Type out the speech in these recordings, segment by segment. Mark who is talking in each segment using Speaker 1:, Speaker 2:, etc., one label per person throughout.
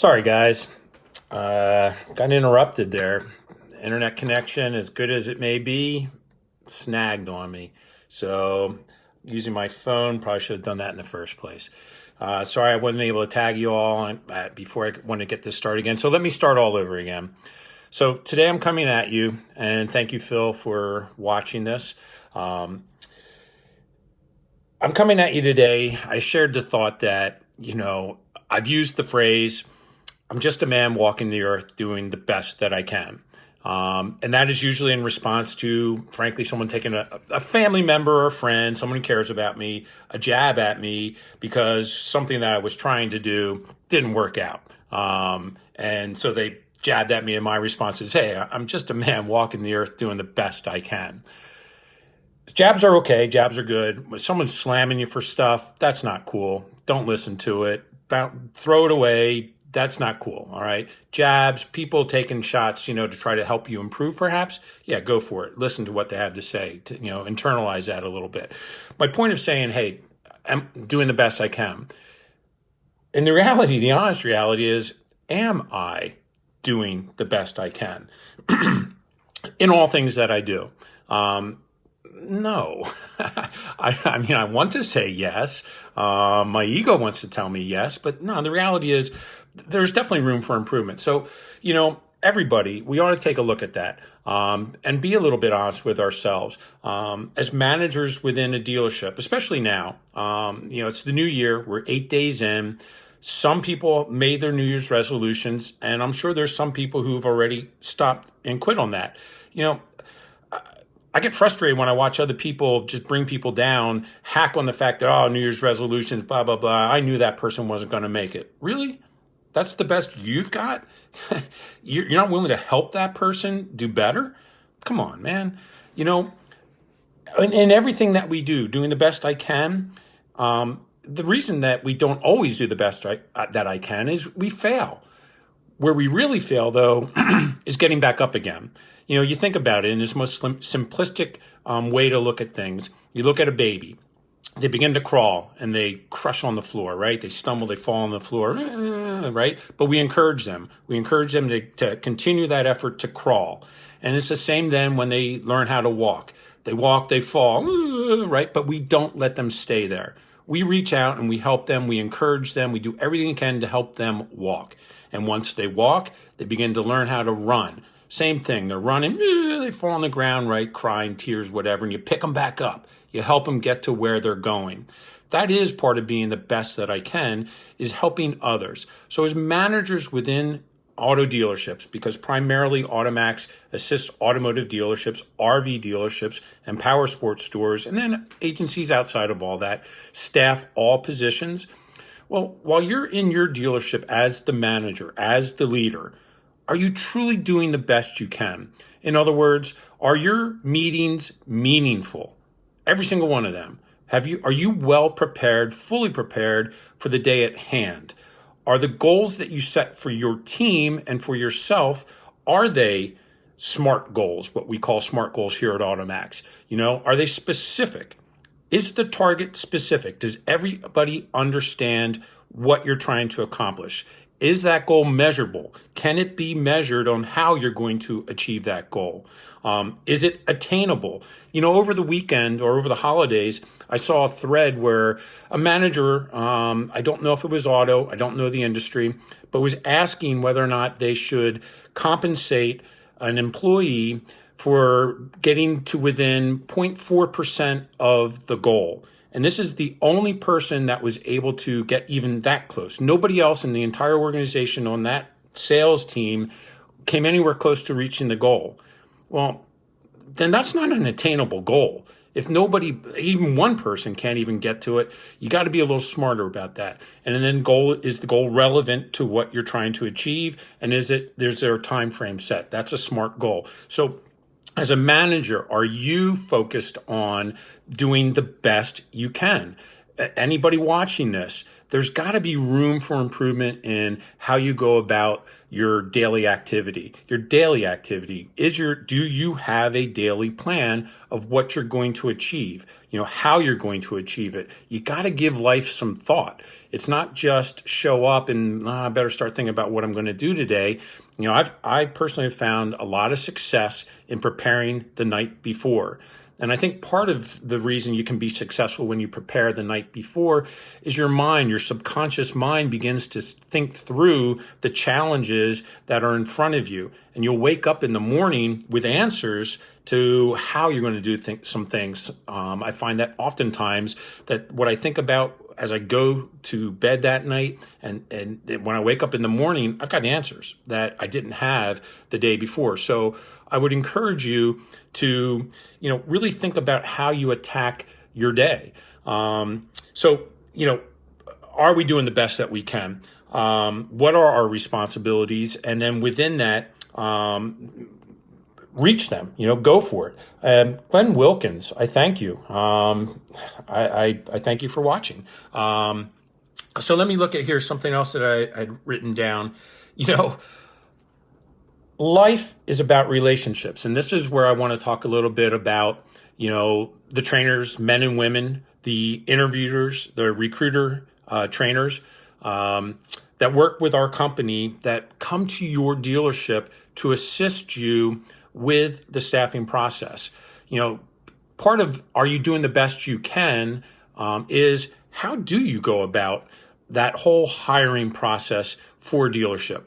Speaker 1: Sorry, guys. Got interrupted there. Internet connection, as good as it may be, snagged on me. So, using my phone, probably should have done that in the first place. Sorry, I wasn't able to tag you all before I want to get this started again. So, let me start all over again. So, today I'm coming at you, and thank you, Phil, for watching this. I'm coming at you today. I shared the thought that, I've used the phrase, I'm just a man walking the earth doing the best that I can. And that is usually in response to, frankly, someone taking a family member or a friend, someone who cares about me, a jab at me because something that I was trying to do didn't work out. And so they jabbed at me, and my response is, hey, I'm just a man walking the earth doing the best I can. Jabs are okay. Jabs are good. When someone's slamming you for stuff, that's not cool. Don't listen to it. Throw it away. That's not cool, all right? Jabs, people taking shots, to try to help you improve perhaps, yeah, go for it. Listen to what they have to say, internalize that a little bit. My point of saying, hey, I'm doing the best I can. And the honest reality is, am I doing the best I can in all things that I do? No. I want to say yes. My ego wants to tell me yes, but no, the reality is there's definitely room for improvement. So, everybody, we ought to take a look at that and be a little bit honest with ourselves. As managers within a dealership, especially now, it's the new year. We're 8 days in. Some people made their New Year's resolutions, and I'm sure there's some people who've already stopped and quit on that. I get frustrated when I watch other people just bring people down, hack on the fact that, New Year's resolutions, blah, blah, blah. I knew that person wasn't going to make it. Really? That's the best you've got? You're not willing to help that person do better? Come on, man. In everything that we do, doing the best I can, the reason that we don't always do the best that I can is we fail. Where we really fail, though, is getting back up again. You think about it in this most simplistic way to look at things. You look at a baby. They begin to crawl and they crush on the floor, right? They stumble, they fall on the floor, right? But we encourage them. We encourage them to continue that effort to crawl. And it's the same then when they learn how to walk. They walk, they fall, right? But we don't let them stay there. We reach out and we help them. We encourage them. We do everything we can to help them walk. And once they walk, they begin to learn how to run. Same thing. They're running, they fall on the ground, right? Crying, tears, whatever. And you pick them back up. You help them get to where they're going. That is part of being the best that I can, is helping others. So as managers within auto dealerships, because primarily AutoMax assists automotive dealerships, RV dealerships, and power sports stores, and then agencies outside of all that, staff all positions. Well, while you're in your dealership as the manager, as the leader, are you truly doing the best you can? In other words, are your meetings meaningful? Every single one of them. Are you well prepared, fully prepared for the day at hand? Are the goals that you set for your team and for yourself, are they SMART goals, what we call SMART goals here at AutoMax? Are they specific? Is the target specific? Does everybody understand what you're trying to accomplish? Is that goal measurable? Can it be measured on how you're going to achieve that goal? Is it attainable? Over the weekend or over the holidays, I saw a thread where a manager, I don't know if it was auto, I don't know the industry, but was asking whether or not they should compensate an employee for getting to within 0.4% of the goal. And this is the only person that was able to get even that close. Nobody else in the entire organization on that sales team came anywhere close to reaching the goal. Well, then that's not an attainable goal. If nobody, even one person can't even get to it, you got to be a little smarter about that. And then is the goal relevant to what you're trying to achieve? And is there a time frame set? That's a SMART goal. So as a manager, are you focused on doing the best you can? Anybody watching this, there's got to be room for improvement in how you go about your daily activity. Your daily activity do you have a daily plan of what you're going to achieve? How you're going to achieve it. You got to give life some thought. It's not just show up and I better start thinking about what I'm going to do today. I personally have found a lot of success in preparing the night before. And I think part of the reason you can be successful when you prepare the night before is your subconscious mind begins to think through the challenges that are in front of you. And you'll wake up in the morning with answers to how you're going to do some things. I find that oftentimes that what I think about as I go to bed that night and when I wake up in the morning, I've got answers that I didn't have the day before. So I would encourage you to, really think about how you attack your day. Are we doing the best that we can? What are our responsibilities? And then within that, reach them, go for it. Glenn Wilkins, I thank you. I thank you for watching. So let me look at here something else that I had written down. Life is about relationships. And this is where I want to talk a little bit about, the trainers, men and women, the interviewers, the recruiter trainers that work with our company that come to your dealership to assist you with the staffing process. Part of are you doing the best you can is how do you go about that whole hiring process for a dealership?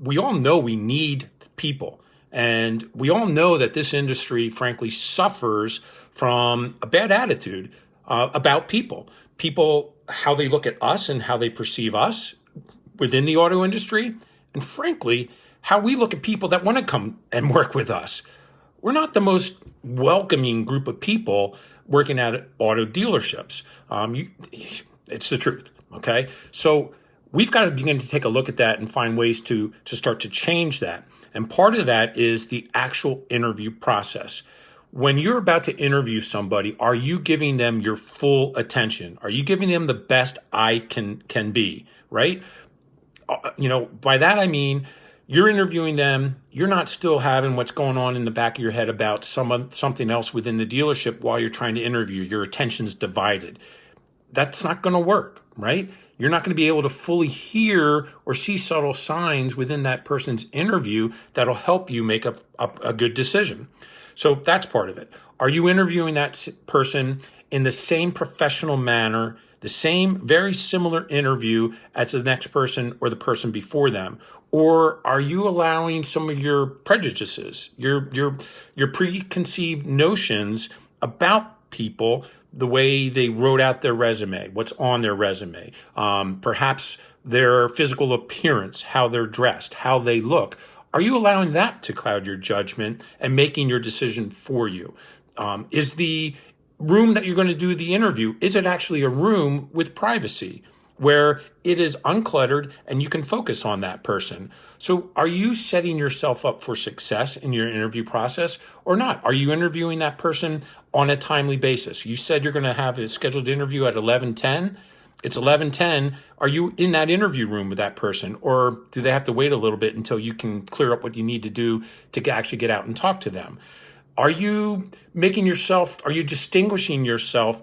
Speaker 1: We all know we need people, and we all know that this industry, frankly, suffers from a bad attitude about people. People, how they look at us and how they perceive us within the auto industry, and frankly, how we look at people that want to come and work with us. We're not the most welcoming group of people working at auto dealerships. It's the truth, okay? So we've got to begin to take a look at that and find ways to start to change that. And part of that is the actual interview process. When you're about to interview somebody, are you giving them your full attention? Are you giving them the best I can be, right? By that I mean, you're interviewing them. You're not still having what's going on in the back of your head about something else within the dealership while you're trying to interview. Your attention's divided. That's not going to work, right? You're not going to be able to fully hear or see subtle signs within that person's interview that'll help you make a good decision. So that's part of it. Are you interviewing that person in the same professional manner, the same very similar interview as the next person or the person before them? Or are you allowing some of your prejudices, your preconceived notions about people, the way they wrote out their resume, what's on their resume, perhaps their physical appearance, how they're dressed, how they look? Are you allowing that to cloud your judgment and making your decision for you? Is the room that you're going to do the interview, is it actually a room with privacy where it is uncluttered and you can focus on that person? So are you setting yourself up for success in your interview process or not? Are you interviewing that person on a timely basis? You said you're going to have a scheduled interview at 11:10. It's 11:10. Are you in that interview room with that person, or do they have to wait a little bit until you can clear up what you need to do to actually get out and talk to them? Are you distinguishing yourself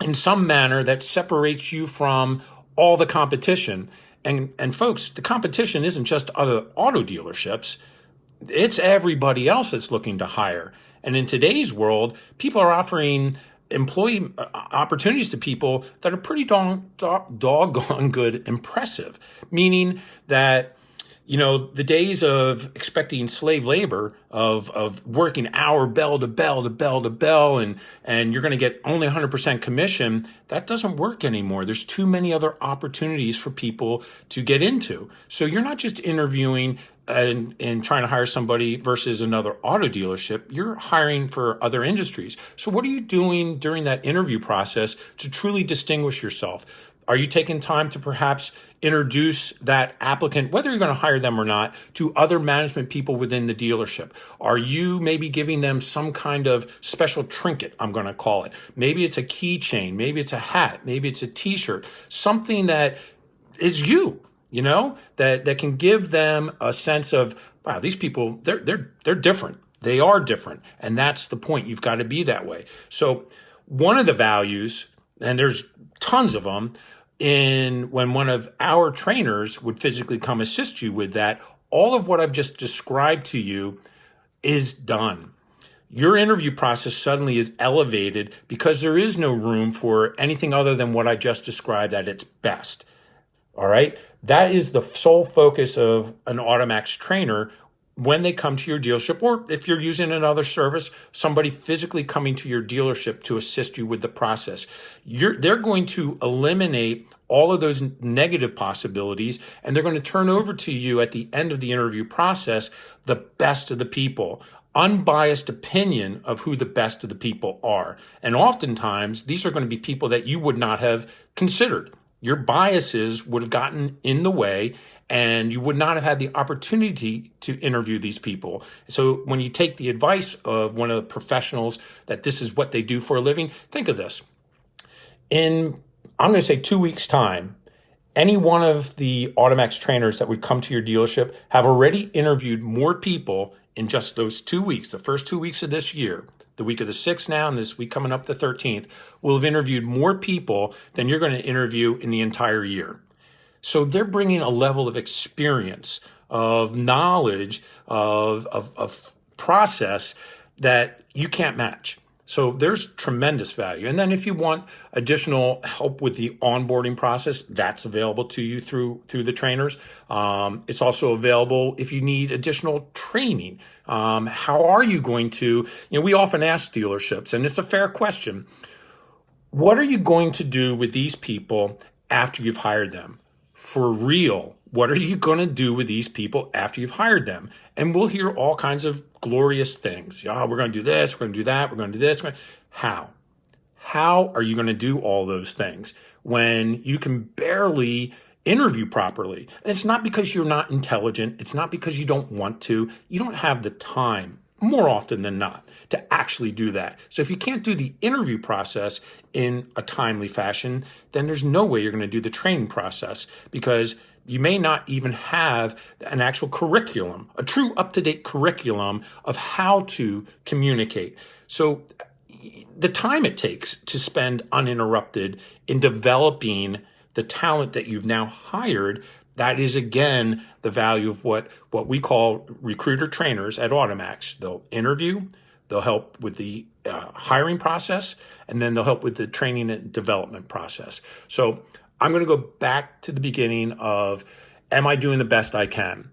Speaker 1: in some manner that separates you from all the competition? And folks, the competition isn't just other auto dealerships. It's everybody else that's looking to hire. And in today's world, people are offering employee opportunities to people that are pretty doggone good, impressive, meaning that, the days of expecting slave labor, of working hour bell to bell to bell to bell, and you're going to get only 100% commission, that doesn't work anymore. There's too many other opportunities for people to get into. So you're not just interviewing and trying to hire somebody versus another auto dealership. You're hiring for other industries. So what are you doing during that interview process to truly distinguish yourself? Are you taking time to perhaps introduce that applicant, whether you're going to hire them or not, to other management people within the dealership? Are you maybe giving them some kind of special trinket, I'm going to call it? Maybe it's a keychain, maybe it's a hat, maybe it's a t-shirt, something that is that can give them a sense of, wow, these people, they're different. They are different. And that's the point. You've got to be that way. So one of the values, and there's tons of them, when one of our trainers would physically come assist you with that, all of what I've just described to you is done. Your interview process suddenly is elevated because there is no room for anything other than what I just described at its best. All right? That is the sole focus of an AutoMax trainer when they come to your dealership, or if you're using another service, somebody physically coming to your dealership to assist you with the process. They're going to eliminate all of those negative possibilities, and they're going to turn over to you at the end of the interview process the best of the people, unbiased opinion of who the best of the people are. And oftentimes, these are going to be people that you would not have considered. Your biases would have gotten in the way, and you would not have had the opportunity to interview these people. So when you take the advice of one of the professionals that this is what they do for a living, think of this. In, I'm going to say 2 weeks' time, any one of the AutoMax trainers that would come to your dealership have already interviewed more people in just those 2 weeks, the first 2 weeks of this year, the week of the 6th now and this week coming up the 13th, will have interviewed more people than you're going to interview in the entire year. So they're bringing a level of experience, of knowledge, of process that you can't match. So there's tremendous value. And then if you want additional help with the onboarding process, that's available to you through the trainers. It's also available if you need additional training. How are you going to, we often ask dealerships, and it's a fair question, what are you going to do with these people after you've hired them? For real, what are you going to do with these people after you've hired them? And we'll hear all kinds of glorious things. We're going to do this, we're going to do that, we're going to do this. How? How are you going to do all those things when you can barely interview properly? And it's not because you're not intelligent. It's not because you don't want to. You don't have the time, more often than not, to actually do that. So if you can't do the interview process in a timely fashion, then there's no way you're going to do the training process, because you may not even have an actual curriculum, a true up-to-date curriculum of how to communicate. So the time it takes to spend uninterrupted in developing the talent that you've now hired, that is, again, the value of what we call recruiter trainers at AutoMax. They'll interview, they'll help with the hiring process, and then they'll help with the training and development process. So I'm going to go back to the beginning of, am I doing the best I can?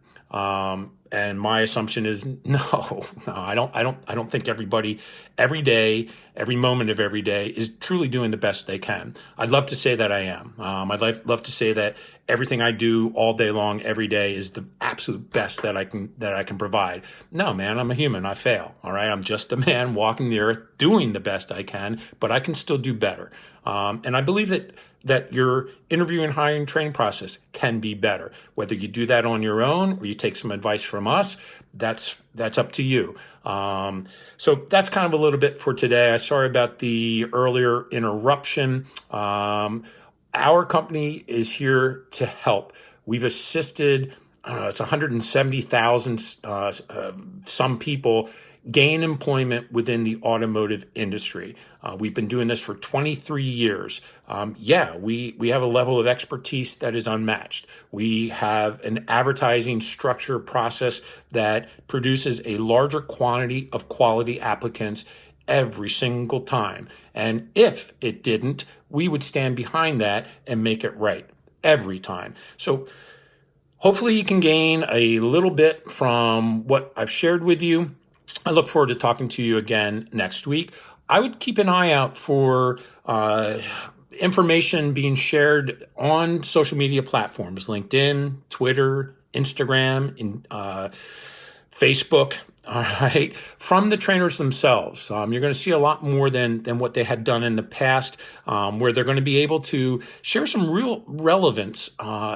Speaker 1: And my assumption is no, I don't think everybody, every day, every moment of every day is truly doing the best they can. I'd love to say that I am. I'd love to say that everything I do all day long, every day is the absolute best that I can provide. No, man, I'm a human. I fail. All right. I'm just a man walking the earth doing the best I can, but I can still do better. And I believe that your interview and hiring training process can be better. Whether you do that on your own or you take some advice from us, that's up to you. So that's kind of a little bit for today. I'm sorry about the earlier interruption. Our company is here to help. We've assisted, it's 170,000 some people gain employment within the automotive industry. We've been doing this for 23 years. We have a level of expertise that is unmatched. We have an advertising structure process that produces a larger quantity of quality applicants every single time. And if it didn't, we would stand behind that and make it right every time. So hopefully you can gain a little bit from what I've shared with you. I look forward to talking to you again next week. I would keep an eye out for information being shared on social media platforms, LinkedIn, Twitter, Instagram, Facebook. All right, from the trainers themselves. You're going to see a lot more than what they had done in the past, where they're going to be able to share some real relevance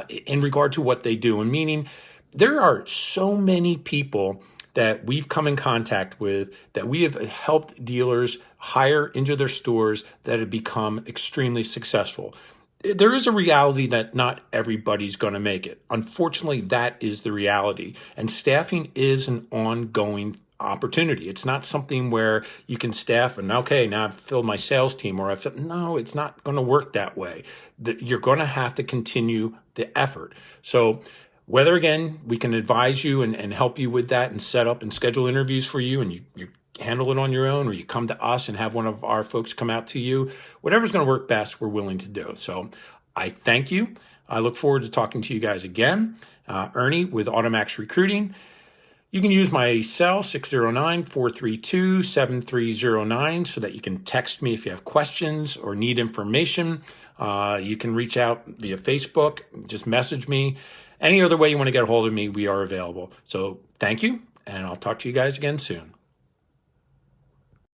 Speaker 1: in regard to what they do. And meaning, there are so many people that we've come in contact with, that we have helped dealers hire into their stores, that have become extremely successful. There is a reality that not everybody's going to make it. Unfortunately, that is the reality. And staffing is an ongoing opportunity. It's not something where you can staff and, okay, now I've filled my sales team, or no, it's not going to work that way. You're going to have to continue the effort. So whether, again, we can advise you and help you with that and set up and schedule interviews for you, and you handle it on your own, or you come to us and have one of our folks come out to you, whatever's going to work best, we're willing to do. So I thank you. I look forward to talking to you guys again. Ernie with AutoMax Recruiting. You can use my cell, 609-432-7309, so that you can text me if you have questions or need information. You can reach out via Facebook, just message me. Any other way you want to get a hold of me, we are available. So thank you, and I'll talk to you guys again soon.